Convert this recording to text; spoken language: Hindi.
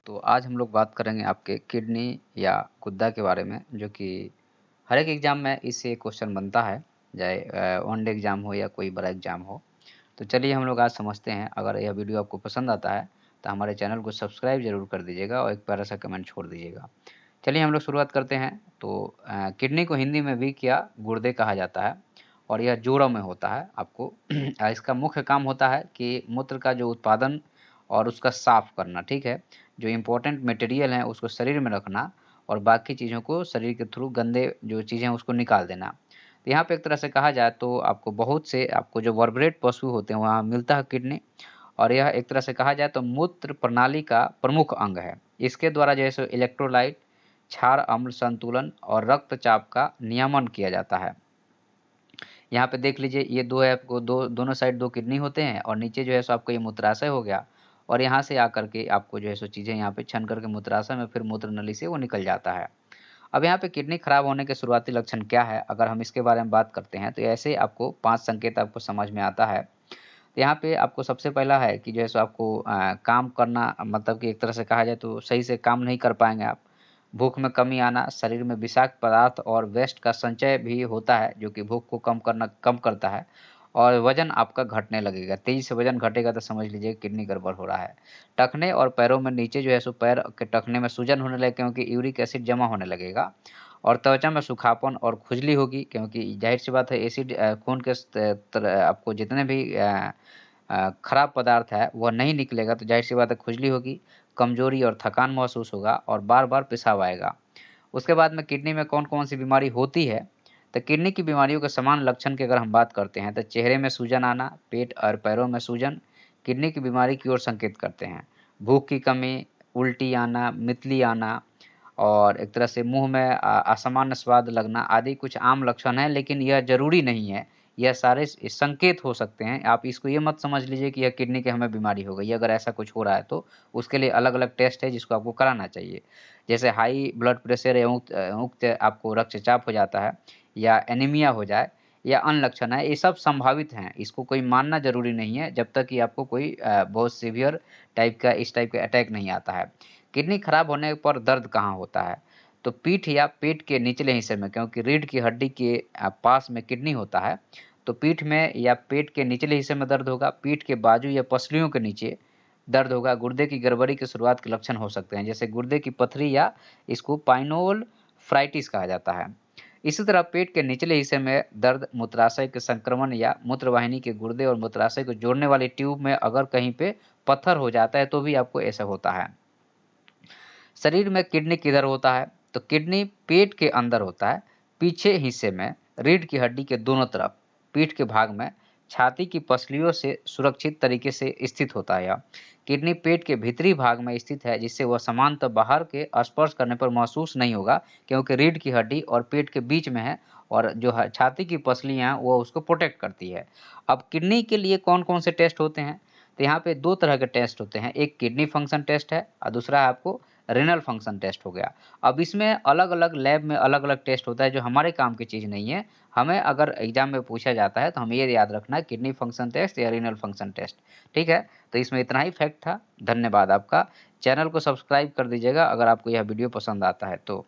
तो आज हम लोग बात करेंगे आपके किडनी या गुर्दा के बारे में, जो कि हर एक एग्ज़ाम में इससे क्वेश्चन बनता है, चाहे वन डे एग्ज़ाम हो या कोई बड़ा एग्ज़ाम हो। तो चलिए हम लोग आज समझते हैं। अगर यह वीडियो आपको पसंद आता है तो हमारे चैनल को सब्सक्राइब ज़रूर कर दीजिएगा और एक प्यारा सा कमेंट छोड़ दीजिएगा। चलिए हम लोग शुरुआत करते हैं। तो किडनी को हिंदी में विक या गुर्दे कहा जाता है और यह जोड़ों में होता है आपको। इसका मुख्य काम होता है कि मूत्र का जो उत्पादन और उसका साफ करना, ठीक है। जो इम्पोर्टेंट मटेरियल है उसको शरीर में रखना और बाकी चीज़ों को शरीर के थ्रू गंदे जो चीज़ें हैं उसको निकाल देना। तो यहाँ पे एक तरह से कहा जाए तो आपको बहुत से आपको जो वर्बरेट पशु होते हैं वहाँ मिलता है किडनी। और यह एक तरह से कहा जाए तो मूत्र प्रणाली का प्रमुख अंग है। इसके द्वारा जो है सो इलेक्ट्रोलाइट, क्षार अम्ल संतुलन और रक्तचाप का नियमन किया जाता है। यहाँ पे देख लीजिए, ये दो है, आपको दोनों साइड दो किडनी होते हैं और नीचे जो है सो आपको ये मूत्राशय हो गया और यहाँ से आकर के आपको जो है सो चीज़ें यहाँ पे छन करके मूत्राशय में फिर मूत्र नली से वो निकल जाता है। अब यहाँ पे किडनी खराब होने के शुरुआती लक्षण क्या है, अगर हम इसके बारे में बात करते हैं तो ऐसे आपको 5 संकेत आपको समझ में आता है। तो यहाँ पे आपको सबसे पहला है कि जो है सो आपको काम करना, मतलब कि एक तरह से कहा जाए तो सही से काम नहीं कर पाएँगे आप। भूख में कमी आना, शरीर में विषाक्त पदार्थ और वेस्ट का संचय भी होता है, जो कि भूख को कम करता है। और वज़न आपका घटने लगेगा, तेज़ी से वज़न घटेगा तो समझ लीजिए किडनी गड़बड़ हो रहा है। टखने और पैरों में नीचे जो है सो पैर के टखने में सूजन होने लगेगा, क्योंकि यूरिक एसिड जमा होने लगेगा। और त्वचा में सूखापन और खुजली होगी, क्योंकि ज़ाहिर-सी बात है एसिड खून के आपको जितने भी खराब पदार्थ है वह नहीं निकलेगा तो ज़ाहिर-सी बात है खुजली होगी, कमज़ोरी और थकान महसूस होगा और बार-बार पेशाब आएगा। उसके बाद में किडनी में कौन-कौन सी बीमारी होती है, तो किडनी की बीमारियों के समान लक्षण की अगर हम बात करते हैं तो चेहरे में सूजन आना, पेट और पैरों में सूजन किडनी की बीमारी की ओर संकेत करते हैं। भूख की कमी, उल्टी आना, मितली आना और एक तरह से मुँह में असामान्य स्वाद लगना आदि कुछ आम लक्षण हैं, लेकिन यह ज़रूरी नहीं है। यह सारे संकेत हो सकते हैं। आप इसको ये मत समझ लीजिए कि यह किडनी की हमें बीमारी हो गई है। अगर ऐसा कुछ हो रहा है तो उसके लिए अलग-अलग टेस्ट है जिसको आपको कराना चाहिए। जैसे हाई ब्लड प्रेशर या उच्च आपको रक्तचाप हो जाता है या एनीमिया हो जाए या अन्य लक्षण है, ये सब संभावित हैं। इसको कोई मानना ज़रूरी नहीं है जब तक कि आपको कोई बहुत सीवियर टाइप का इस टाइप का अटैक नहीं आता है। किडनी खराब होने पर दर्द कहाँ होता है? तो पीठ या पेट के निचले हिस्से में, क्योंकि रीढ़ की हड्डी के पास में किडनी होता है, तो पीठ में या पेट के निचले हिस्से में दर्द होगा, पीठ के बाजू या पसलियों के नीचे दर्द होगा, गुर्दे की गड़बड़ी की शुरुआत के लक्षण हो सकते हैं, जैसे गुर्दे की पथरी या इसको पाइनोल्फाइटिस कहा जाता है। इसी तरह पेट के निचले हिस्से में दर्द, मूत्राशय के संक्रमण या मूत्रवाहिनी के गुर्दे और मूत्राशय को जोड़ने वाली ट्यूब में अगर कहीं पे पत्थर हो जाता है तो भी आपको ऐसा होता है। शरीर में किडनी किधर होता है? तो किडनी पेट के अंदर होता है, पीछे हिस्से में, रीढ़ की हड्डी के दोनों तरफ, पीठ के भाग में, छाती की पसलियों से सुरक्षित तरीके से स्थित होता है यह। किडनी पेट के भीतरी भाग में स्थित है, जिससे वह सामान्यतः बाहर के स्पर्श करने पर महसूस नहीं होगा, क्योंकि रीढ़ की हड्डी और पेट के बीच में है और जो है छाती की पसलियाँ हैं वो उसको प्रोटेक्ट करती है। अब किडनी के लिए कौन-कौन से टेस्ट होते हैं? तो यहाँ पे 2 तरह के टेस्ट होते हैं, एक किडनी फंक्शन टेस्ट है और दूसरा है आपको रेनल फंक्शन टेस्ट हो गया। अब इसमें अलग-अलग लैब में अलग-अलग टेस्ट होता है जो हमारे काम की चीज़ नहीं है। हमें अगर एग्ज़ाम में पूछा जाता है तो हमें ये याद रखना है, किडनी फंक्शन टेस्ट या रेनल फंक्शन टेस्ट, ठीक है? तो इसमें इतना ही फैक्ट था। धन्यवाद आपका। चैनल को सब्सक्राइब कर दीजिएगा अगर आपको यह वीडियो पसंद आता है तो।